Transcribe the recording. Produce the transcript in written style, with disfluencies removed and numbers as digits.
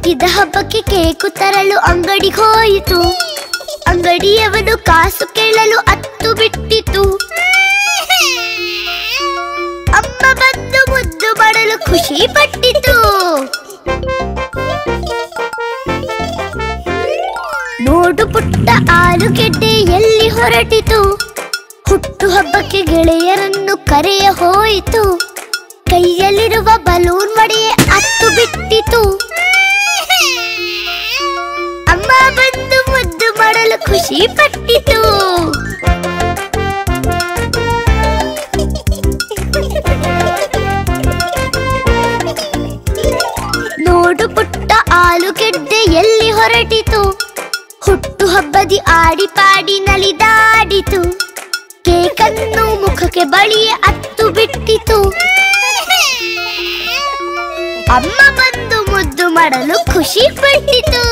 ಹುಟ್ಟಿದ ಹಬ್ಬಕ್ಕೆ ಕೇಕು ತರಲು ಅಂಗಡಿಗೆ ಹೋಯಿತು. ಅಂಗಡಿಯವನು ಕಾಸು ಕೇಳಲು ಅತ್ತು ಬಿಟ್ಟಿತು. ಅಮ್ಮ ಬಂದು ಮುದ್ದು ಮಾಡಲು ಖುಷಿ ಪಟ್ಟಿತು. ನೋಡು ಪುಟ್ಟ ಆಲೂಗೆಡ್ಡೆ ಎಲ್ಲಿ ಹೊರಟಿತು. ಹುಟ್ಟು ಹಬ್ಬಕ್ಕೆ ಗೆಳೆಯರನ್ನು ಕರೆಯ ಹೋಯಿತು. ಕೈಯಲ್ಲಿರುವ ಬಲೂನ್ ಮಡೆಯೇ ಅತ್ತು ಬಿಟ್ಟಿತು. ಅಮ್ಮ ಬಂದು ಮುದ್ದು ಮಾಡಲು ಖುಷಿ ಪಟ್ಟಿತು. ನೋಡು ಪುಟ್ಟ ಆಲೂಗೆಡ್ಡೆ ಎಲ್ಲಿ ಹೊರಟಿತು. ಹುಟ್ಟು ಹಬ್ಬದಿ ಆಡಿ ಪಾಡಿ ನಲಿದಾಡಿತು. ಕೇಕನ್ನು ಮುಖಕ್ಕೆ ಬಳಿಯೇ ಅತ್ತು ಬಿಟ್ಟಿತು. ಅಮ್ಮ ಬಂದು ಮುದ್ದು ಮಾಡಲು ಖುಷಿ ಪಟ್ಟಿತು.